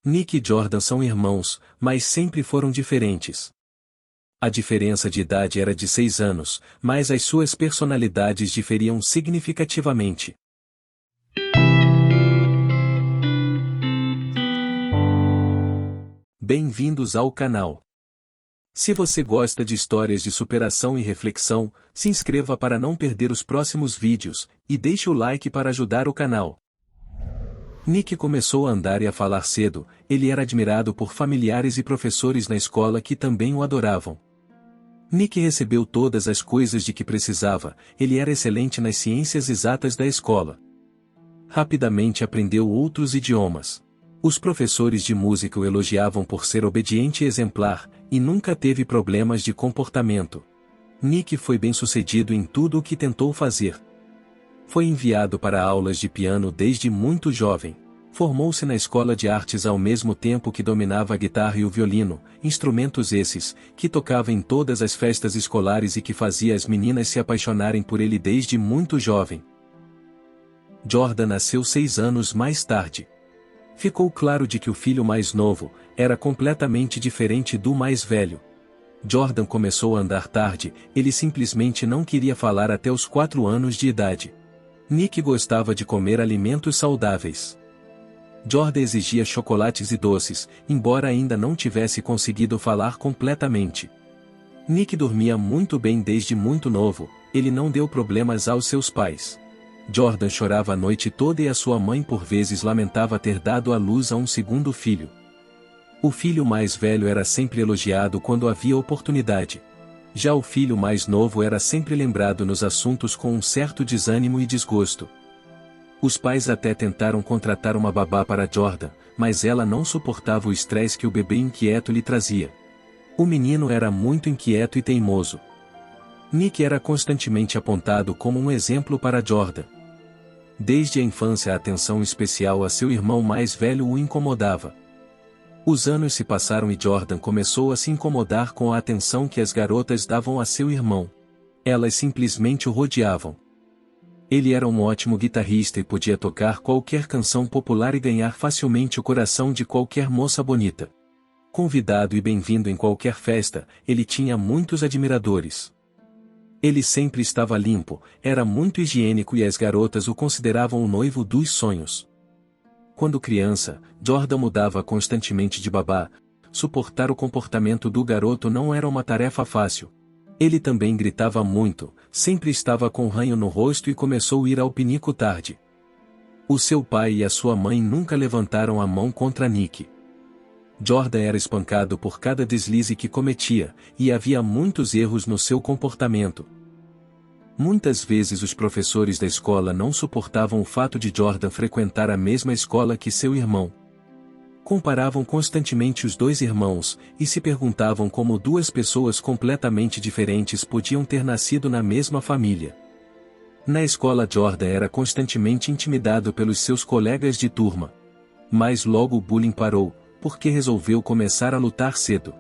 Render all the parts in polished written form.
Nick e Jordan são irmãos, mas sempre foram diferentes. A diferença de idade era de 6 anos, mas as suas personalidades diferiam significativamente. Bem-vindos ao canal. Se você gosta de histórias de superação e reflexão, se inscreva para não perder os próximos vídeos, e deixe o like para ajudar o canal. Nick começou a andar e a falar cedo. Ele era admirado por familiares e professores na escola que também o adoravam. Nick recebeu todas as coisas de que precisava. Ele era excelente nas ciências exatas da escola. Rapidamente aprendeu outros idiomas. Os professores de música o elogiavam por ser obediente e exemplar, e nunca teve problemas de comportamento. Nick foi bem-sucedido em tudo o que tentou fazer. Foi enviado para aulas de piano desde muito jovem. Formou-se na escola de artes ao mesmo tempo que dominava a guitarra e o violino, instrumentos esses, que tocava em todas as festas escolares e que fazia as meninas se apaixonarem por ele desde muito jovem. Jordan nasceu 6 anos mais tarde. Ficou claro de que o filho mais novo era completamente diferente do mais velho. Jordan começou a andar tarde, ele simplesmente não queria falar até os 4 anos de idade. Nick gostava de comer alimentos saudáveis. Jordan exigia chocolates e doces, embora ainda não tivesse conseguido falar completamente. Nick dormia muito bem desde muito novo, ele não deu problemas aos seus pais. Jordan chorava a noite toda e a sua mãe por vezes lamentava ter dado à luz a um segundo filho. O filho mais velho era sempre elogiado quando havia oportunidade. Já o filho mais novo era sempre lembrado nos assuntos com um certo desânimo e desgosto. Os pais até tentaram contratar uma babá para Jordan, mas ela não suportava o estresse que o bebê inquieto lhe trazia. O menino era muito inquieto e teimoso. Nick era constantemente apontado como um exemplo para Jordan. Desde a infância a atenção especial a seu irmão mais velho o incomodava. Os anos se passaram e Jordan começou a se incomodar com a atenção que as garotas davam a seu irmão. Elas simplesmente o rodeavam. Ele era um ótimo guitarrista e podia tocar qualquer canção popular e ganhar facilmente o coração de qualquer moça bonita. Convidado e bem-vindo em qualquer festa, ele tinha muitos admiradores. Ele sempre estava limpo, era muito higiênico e as garotas o consideravam o noivo dos sonhos. Quando criança, Jordan mudava constantemente de babá. Suportar o comportamento do garoto não era uma tarefa fácil. Ele também gritava muito, sempre estava com ranho no rosto e começou a ir ao pinico tarde. O seu pai e a sua mãe nunca levantaram a mão contra Nick. Jordan era espancado por cada deslize que cometia, e havia muitos erros no seu comportamento. Muitas vezes os professores da escola não suportavam o fato de Jordan frequentar a mesma escola que seu irmão. Comparavam constantemente os dois irmãos, e se perguntavam como duas pessoas completamente diferentes podiam ter nascido na mesma família. Na escola Jordan era constantemente intimidado pelos seus colegas de turma. Mas logo o bullying parou, porque resolveu começar a lutar cedo.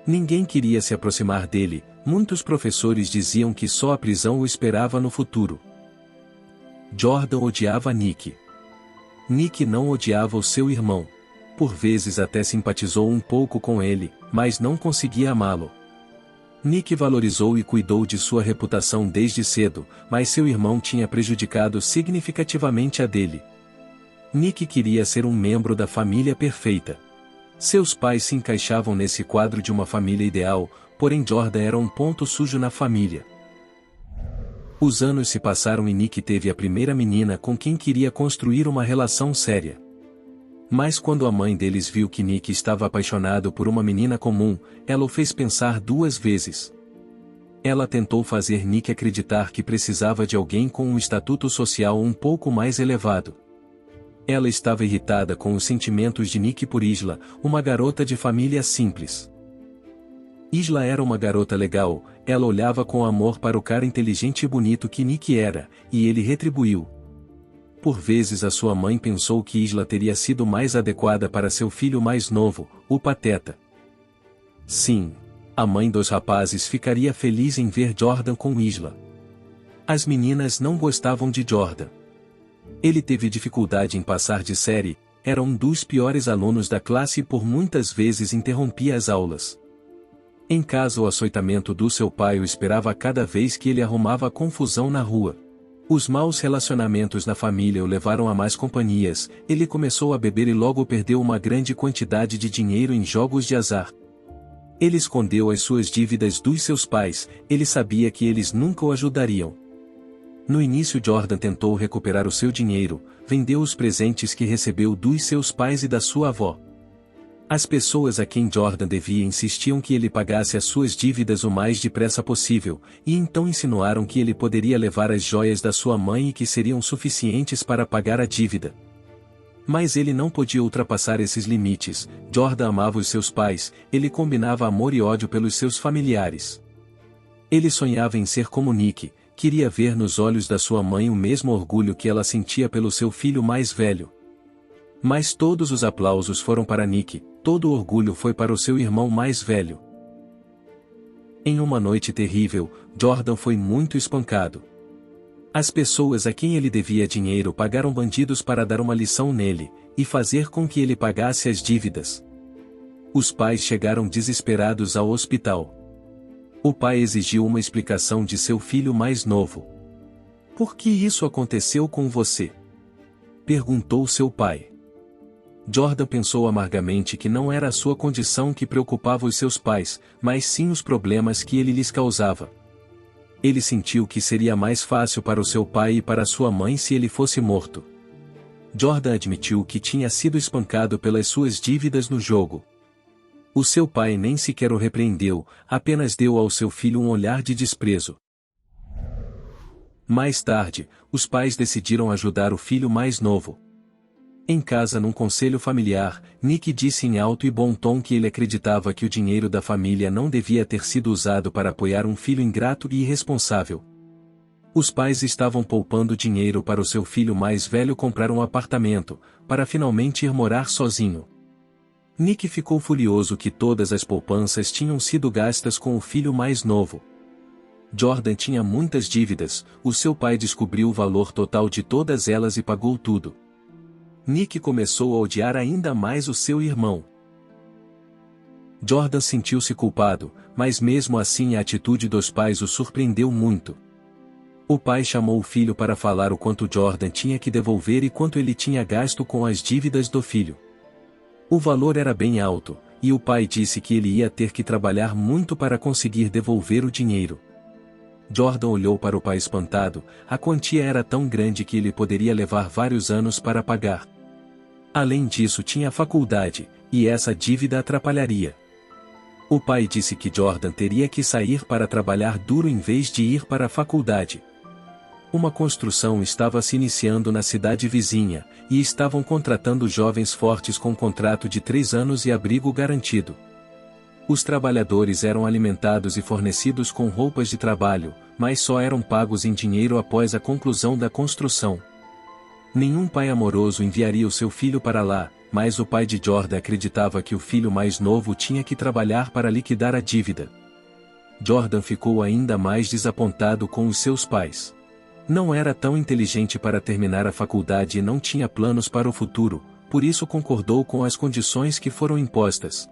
Ninguém queria se aproximar dele, muitos professores diziam que só a prisão o esperava no futuro. Jordan odiava Nick. Nick não odiava o seu irmão. Por vezes até simpatizou um pouco com ele, mas não conseguia amá-lo. Nick valorizou e cuidou de sua reputação desde cedo, mas seu irmão tinha prejudicado significativamente a dele. Nick queria ser um membro da família perfeita. Seus pais se encaixavam nesse quadro de uma família ideal, porém Jordan era um ponto sujo na família. Os anos se passaram e Nick teve a primeira menina com quem queria construir uma relação séria. Mas quando a mãe deles viu que Nick estava apaixonado por uma menina comum, ela o fez pensar 2 vezes. Ela tentou fazer Nick acreditar que precisava de alguém com um estatuto social um pouco mais elevado. Ela estava irritada com os sentimentos de Nick por Isla, uma garota de família simples. Isla era uma garota legal, ela olhava com amor para o cara inteligente e bonito que Nick era, e ele retribuiu. Por vezes a sua mãe pensou que Isla teria sido mais adequada para seu filho mais novo, o Pateta. Sim, a mãe dos rapazes ficaria feliz em ver Jordan com Isla. As meninas não gostavam de Jordan. Ele teve dificuldade em passar de série, era um dos piores alunos da classe e por muitas vezes interrompia as aulas. Em casa, o açoitamento do seu pai o esperava cada vez que ele arrumava confusão na rua. Os maus relacionamentos na família o levaram a más companhias, ele começou a beber e logo perdeu uma grande quantidade de dinheiro em jogos de azar. Ele escondeu as suas dívidas dos seus pais, ele sabia que eles nunca o ajudariam. No início, Jordan tentou recuperar o seu dinheiro, vendeu os presentes que recebeu dos seus pais e da sua avó. As pessoas a quem Jordan devia insistiam que ele pagasse as suas dívidas o mais depressa possível, e então insinuaram que ele poderia levar as joias da sua mãe e que seriam suficientes para pagar a dívida. Mas ele não podia ultrapassar esses limites. Jordan amava os seus pais, ele combinava amor e ódio pelos seus familiares. Ele sonhava em ser como Nick, queria ver nos olhos da sua mãe o mesmo orgulho que ela sentia pelo seu filho mais velho. Mas todos os aplausos foram para Nick, todo o orgulho foi para o seu irmão mais velho. Em uma noite terrível, Jordan foi muito espancado. As pessoas a quem ele devia dinheiro pagaram bandidos para dar uma lição nele, e fazer com que ele pagasse as dívidas. Os pais chegaram desesperados ao hospital. O pai exigiu uma explicação de seu filho mais novo. "Por que isso aconteceu com você?" perguntou seu pai. Jordan pensou amargamente que não era a sua condição que preocupava os seus pais, mas sim os problemas que ele lhes causava. Ele sentiu que seria mais fácil para o seu pai e para sua mãe se ele fosse morto. Jordan admitiu que tinha sido espancado pelas suas dívidas no jogo. O seu pai nem sequer o repreendeu, apenas deu ao seu filho um olhar de desprezo. Mais tarde, os pais decidiram ajudar o filho mais novo. Em casa, num conselho familiar, Nick disse em alto e bom tom que ele acreditava que o dinheiro da família não devia ter sido usado para apoiar um filho ingrato e irresponsável. Os pais estavam poupando dinheiro para o seu filho mais velho comprar um apartamento, para finalmente ir morar sozinho. Nick ficou furioso que todas as poupanças tinham sido gastas com o filho mais novo. Jordan tinha muitas dívidas, o seu pai descobriu o valor total de todas elas e pagou tudo. Nick começou a odiar ainda mais o seu irmão. Jordan sentiu-se culpado, mas mesmo assim a atitude dos pais o surpreendeu muito. O pai chamou o filho para falar o quanto Jordan tinha que devolver e quanto ele tinha gasto com as dívidas do filho. O valor era bem alto, e o pai disse que ele ia ter que trabalhar muito para conseguir devolver o dinheiro. Jordan olhou para o pai espantado, a quantia era tão grande que ele poderia levar vários anos para pagar. Além disso, tinha a faculdade, e essa dívida atrapalharia. O pai disse que Jordan teria que sair para trabalhar duro em vez de ir para a faculdade. Uma construção estava se iniciando na cidade vizinha, e estavam contratando jovens fortes com contrato de 3 anos e abrigo garantido. Os trabalhadores eram alimentados e fornecidos com roupas de trabalho, mas só eram pagos em dinheiro após a conclusão da construção. Nenhum pai amoroso enviaria o seu filho para lá, mas o pai de Jordan acreditava que o filho mais novo tinha que trabalhar para liquidar a dívida. Jordan ficou ainda mais desapontado com os seus pais. Não era tão inteligente para terminar a faculdade e não tinha planos para o futuro, por isso concordou com as condições que foram impostas.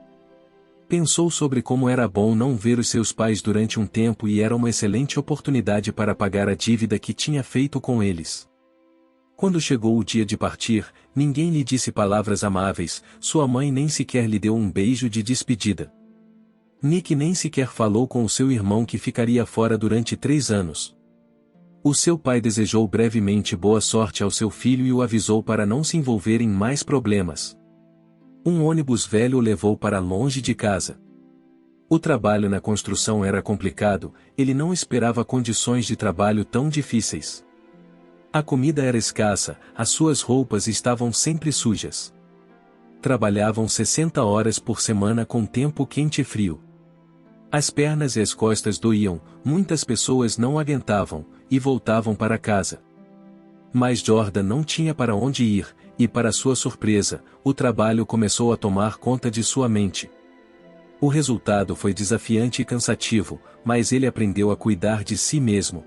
Pensou sobre como era bom não ver os seus pais durante um tempo e era uma excelente oportunidade para pagar a dívida que tinha feito com eles. Quando chegou o dia de partir, ninguém lhe disse palavras amáveis, sua mãe nem sequer lhe deu um beijo de despedida. Nick nem sequer falou com o seu irmão que ficaria fora durante 3 anos. O seu pai desejou brevemente boa sorte ao seu filho e o avisou para não se envolver em mais problemas. Um ônibus velho o levou para longe de casa. O trabalho na construção era complicado, ele não esperava condições de trabalho tão difíceis. A comida era escassa, as suas roupas estavam sempre sujas. Trabalhavam 60 horas por semana com tempo quente e frio. As pernas e as costas doíam, muitas pessoas não aguentavam, e voltavam para casa. Mas Jordan não tinha para onde ir, e para sua surpresa, o trabalho começou a tomar conta de sua mente. O resultado foi desafiante e cansativo, mas ele aprendeu a cuidar de si mesmo.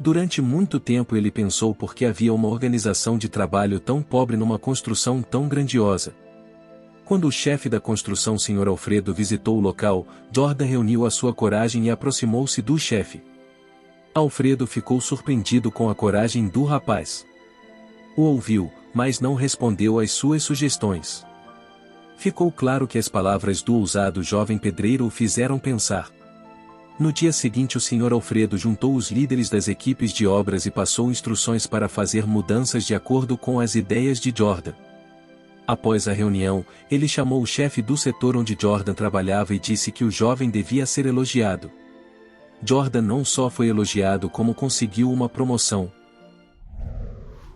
Durante muito tempo ele pensou por que havia uma organização de trabalho tão pobre numa construção tão grandiosa. Quando o chefe da construção, Sr. Alfredo, visitou o local, Jordan reuniu a sua coragem e aproximou-se do chefe. Alfredo ficou surpreendido com a coragem do rapaz. O ouviu, mas não respondeu às suas sugestões. Ficou claro que as palavras do ousado jovem pedreiro o fizeram pensar. No dia seguinte, o Sr. Alfredo juntou os líderes das equipes de obras e passou instruções para fazer mudanças de acordo com as ideias de Jordan. Após a reunião, ele chamou o chefe do setor onde Jordan trabalhava e disse que o jovem devia ser elogiado. Jordan não só foi elogiado como conseguiu uma promoção.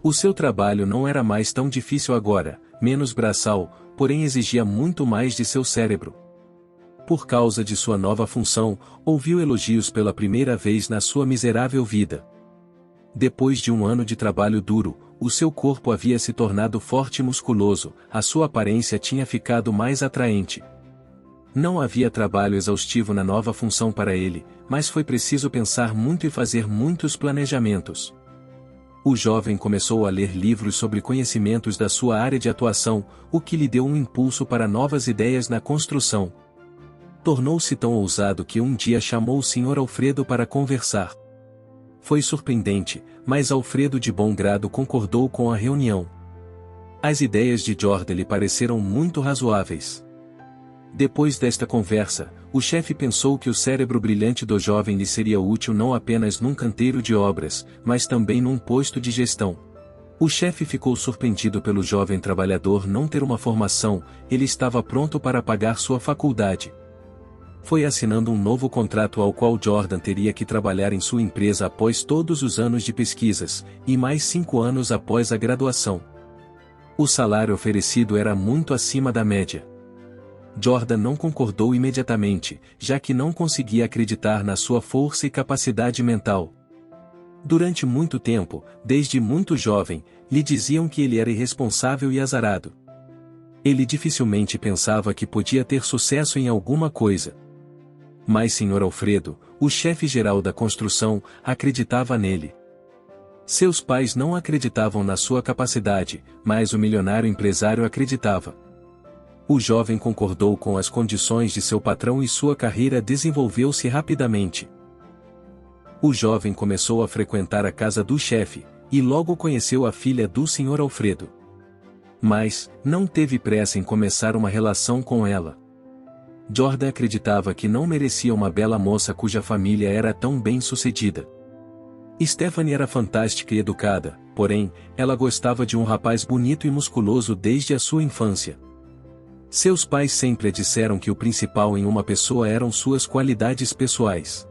O seu trabalho não era mais tão difícil agora, menos braçal, porém exigia muito mais de seu cérebro. Por causa de sua nova função, ouviu elogios pela primeira vez na sua miserável vida. Depois de um ano de trabalho duro, o seu corpo havia se tornado forte e musculoso, a sua aparência tinha ficado mais atraente. Não havia trabalho exaustivo na nova função para ele, mas foi preciso pensar muito e fazer muitos planejamentos. O jovem começou a ler livros sobre conhecimentos da sua área de atuação, o que lhe deu um impulso para novas ideias na construção. Tornou-se tão ousado que um dia chamou o Sr. Alfredo para conversar. Foi surpreendente, mas Alfredo de bom grado concordou com a reunião. As ideias de Jordan lhe pareceram muito razoáveis. Depois desta conversa, o chefe pensou que o cérebro brilhante do jovem lhe seria útil não apenas num canteiro de obras, mas também num posto de gestão. O chefe ficou surpreendido pelo jovem trabalhador não ter uma formação, ele estava pronto para pagar sua faculdade. Foi assinando um novo contrato ao qual Jordan teria que trabalhar em sua empresa após todos os anos de pesquisas, e mais 5 anos após a graduação. O salário oferecido era muito acima da média. Jordan não concordou imediatamente, já que não conseguia acreditar na sua força e capacidade mental. Durante muito tempo, desde muito jovem, lhe diziam que ele era irresponsável e azarado. Ele dificilmente pensava que podia ter sucesso em alguma coisa. Mas Sr. Alfredo, o chefe-geral da construção, acreditava nele. Seus pais não acreditavam na sua capacidade, mas o milionário empresário acreditava. O jovem concordou com as condições de seu patrão e sua carreira desenvolveu-se rapidamente. O jovem começou a frequentar a casa do chefe, e logo conheceu a filha do Sr. Alfredo. Mas, não teve pressa em começar uma relação com ela. Jordan acreditava que não merecia uma bela moça cuja família era tão bem-sucedida. Stephanie era fantástica e educada, porém, ela gostava de um rapaz bonito e musculoso desde a sua infância. Seus pais sempre a disseram que o principal em uma pessoa eram suas qualidades pessoais.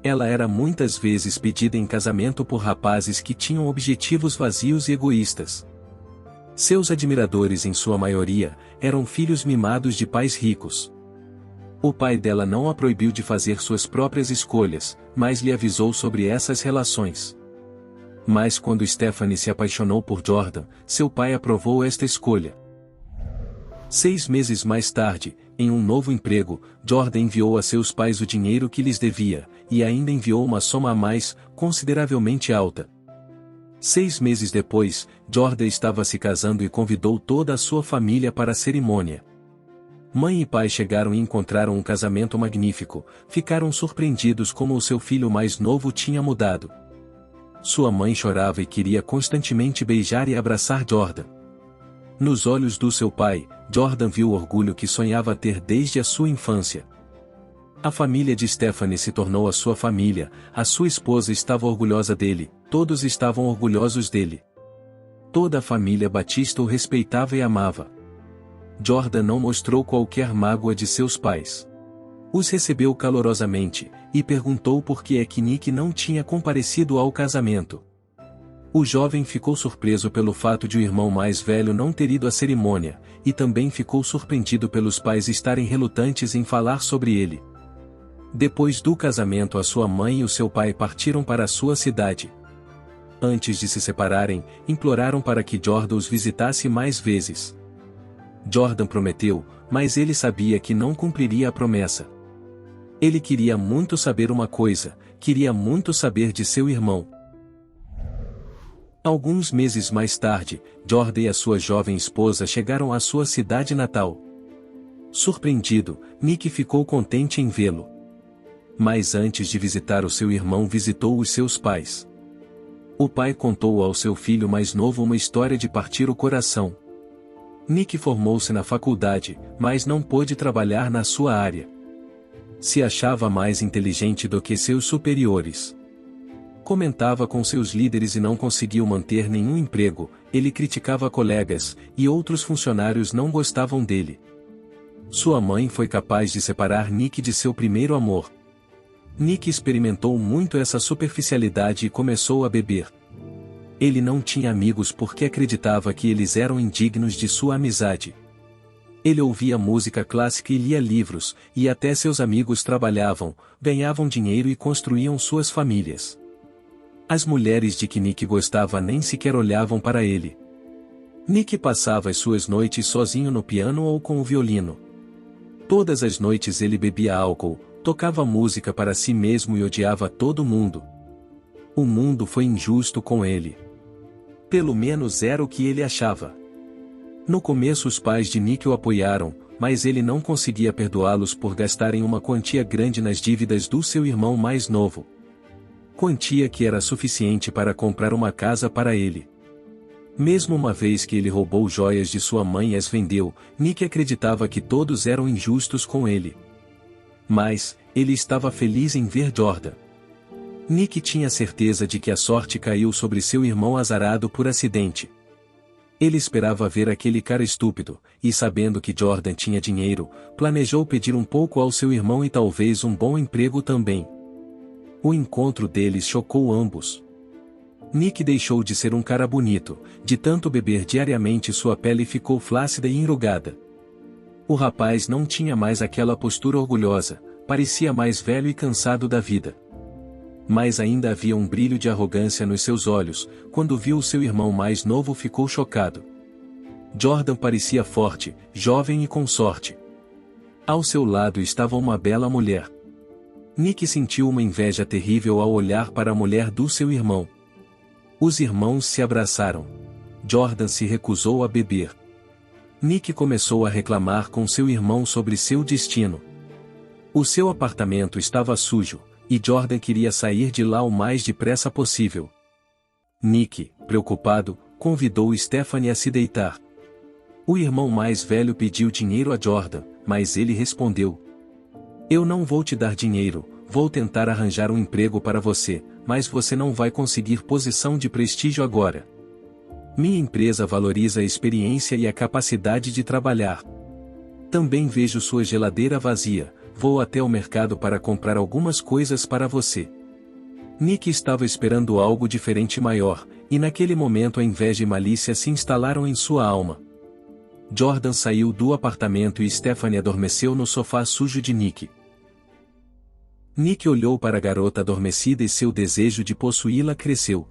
Ela era muitas vezes pedida em casamento por rapazes que tinham objetivos vazios e egoístas. Seus admiradores, em sua maioria, eram filhos mimados de pais ricos. O pai dela não a proibiu de fazer suas próprias escolhas, mas lhe avisou sobre essas relações. Mas quando Stephanie se apaixonou por Jordan, seu pai aprovou esta escolha. 6 meses mais tarde, em um novo emprego, Jordan enviou a seus pais o dinheiro que lhes devia, e ainda enviou uma soma a mais, consideravelmente alta. 6 meses depois, Jordan estava se casando e convidou toda a sua família para a cerimônia. Mãe e pai chegaram e encontraram um casamento magnífico, ficaram surpreendidos como o seu filho mais novo tinha mudado. Sua mãe chorava e queria constantemente beijar e abraçar Jordan. Nos olhos do seu pai, Jordan viu o orgulho que sonhava ter desde a sua infância. A família de Stephanie se tornou a sua família, a sua esposa estava orgulhosa dele, todos estavam orgulhosos dele. Toda a família Batista o respeitava e amava. Jordan não mostrou qualquer mágoa de seus pais. Os recebeu calorosamente, e perguntou por que é que Nick não tinha comparecido ao casamento. O jovem ficou surpreso pelo fato de o irmão mais velho não ter ido à cerimônia, e também ficou surpreendido pelos pais estarem relutantes em falar sobre ele. Depois do casamento, a sua mãe e o seu pai partiram para a sua cidade. Antes de se separarem, imploraram para que Jordan os visitasse mais vezes. Jordan prometeu, mas ele sabia que não cumpriria a promessa. Ele queria muito saber uma coisa, queria muito saber de seu irmão. Alguns meses mais tarde, Jordan e a sua jovem esposa chegaram à sua cidade natal. Surpreendido, Nick ficou contente em vê-lo. Mas antes de visitar o seu irmão, visitou os seus pais. O pai contou ao seu filho mais novo uma história de partir o coração. Nick formou-se na faculdade, mas não pôde trabalhar na sua área. Se achava mais inteligente do que seus superiores. Comentava com seus líderes e não conseguiu manter nenhum emprego, ele criticava colegas, e outros funcionários não gostavam dele. Sua mãe foi capaz de separar Nick de seu primeiro amor. Nick experimentou muito essa superficialidade e começou a beber. Ele não tinha amigos porque acreditava que eles eram indignos de sua amizade. Ele ouvia música clássica e lia livros, e até seus amigos trabalhavam, ganhavam dinheiro e construíam suas famílias. As mulheres de que Nick gostava nem sequer olhavam para ele. Nick passava as suas noites sozinho no piano ou com o violino. Todas as noites ele bebia álcool, tocava música para si mesmo e odiava todo mundo. O mundo foi injusto com ele. Pelo menos era o que ele achava. No começo os pais de Nick o apoiaram, mas ele não conseguia perdoá-los por gastarem uma quantia grande nas dívidas do seu irmão mais novo. Quantia que era suficiente para comprar uma casa para ele. Mesmo uma vez que ele roubou joias de sua mãe e as vendeu, Nick acreditava que todos eram injustos com ele. Mas, ele estava feliz em ver Jordan. Nick tinha certeza de que a sorte caiu sobre seu irmão azarado por acidente. Ele esperava ver aquele cara estúpido, e sabendo que Jordan tinha dinheiro, planejou pedir um pouco ao seu irmão e talvez um bom emprego também. O encontro deles chocou ambos. Nick deixou de ser um cara bonito, de tanto beber diariamente sua pele ficou flácida e enrugada. O rapaz não tinha mais aquela postura orgulhosa, parecia mais velho e cansado da vida. Mas ainda havia um brilho de arrogância nos seus olhos, quando viu o seu irmão mais novo ficou chocado. Jordan parecia forte, jovem e com sorte. Ao seu lado estava uma bela mulher. Nick sentiu uma inveja terrível ao olhar para a mulher do seu irmão. Os irmãos se abraçaram. Jordan se recusou a beber. Nick começou a reclamar com seu irmão sobre seu destino. O seu apartamento estava sujo, e Jordan queria sair de lá o mais depressa possível. Nick, preocupado, convidou Stephanie a se deitar. O irmão mais velho pediu dinheiro a Jordan, mas ele respondeu: "Eu não vou te dar dinheiro, vou tentar arranjar um emprego para você, mas você não vai conseguir posição de prestígio agora. Minha empresa valoriza a experiência e a capacidade de trabalhar. Também vejo sua geladeira vazia, vou até o mercado para comprar algumas coisas para você." Nick estava esperando algo diferente maior, e naquele momento a inveja e malícia se instalaram em sua alma. Jordan saiu do apartamento e Stephanie adormeceu no sofá sujo de Nick. Nick olhou para a garota adormecida e seu desejo de possuí-la cresceu.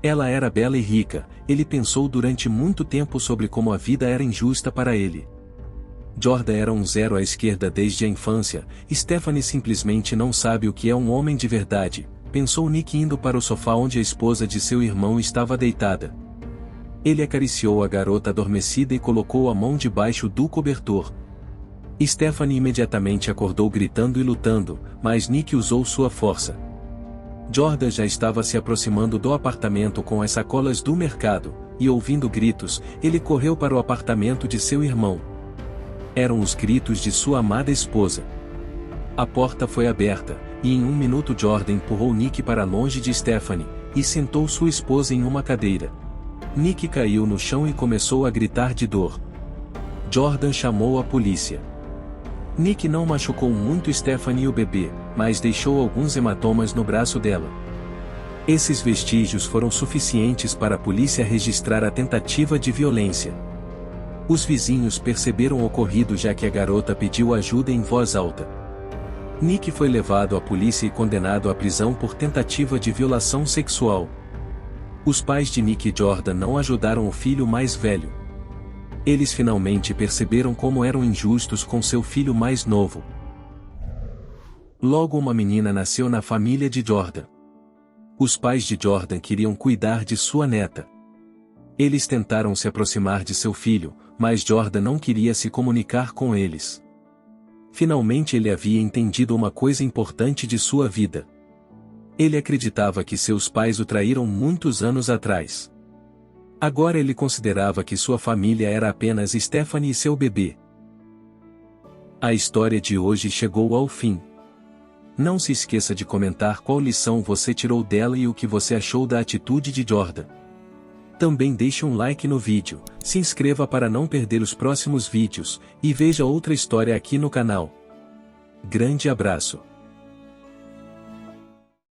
Ela era bela e rica, ele pensou durante muito tempo sobre como a vida era injusta para ele. Jordan era um zero à esquerda desde a infância, Stephanie simplesmente não sabe o que é um homem de verdade, pensou Nick indo para o sofá onde a esposa de seu irmão estava deitada. Ele acariciou a garota adormecida e colocou a mão debaixo do cobertor. Stephanie imediatamente acordou gritando e lutando, mas Nick usou sua força. Jordan já estava se aproximando do apartamento com as sacolas do mercado, e ouvindo gritos, ele correu para o apartamento de seu irmão. Eram os gritos de sua amada esposa. A porta foi aberta, e em um minuto Jordan empurrou Nick para longe de Stephanie, e sentou sua esposa em uma cadeira. Nick caiu no chão e começou a gritar de dor. Jordan chamou a polícia. Nick não machucou muito Stephanie e o bebê, mas deixou alguns hematomas no braço dela. Esses vestígios foram suficientes para a polícia registrar a tentativa de violência. Os vizinhos perceberam o ocorrido já que a garota pediu ajuda em voz alta. Nick foi levado à polícia e condenado à prisão por tentativa de violação sexual. Os pais de Nick e Jordan não ajudaram o filho mais velho. Eles finalmente perceberam como eram injustos com seu filho mais novo. Logo uma menina nasceu na família de Jordan. Os pais de Jordan queriam cuidar de sua neta. Eles tentaram se aproximar de seu filho, mas Jordan não queria se comunicar com eles. Finalmente ele havia entendido uma coisa importante de sua vida. Ele acreditava que seus pais o traíram muitos anos atrás. Agora ele considerava que sua família era apenas Stephanie e seu bebê. A história de hoje chegou ao fim. Não se esqueça de comentar qual lição você tirou dela e o que você achou da atitude de Jordan. Também deixe um like no vídeo, se inscreva para não perder os próximos vídeos, e veja outra história aqui no canal. Grande abraço!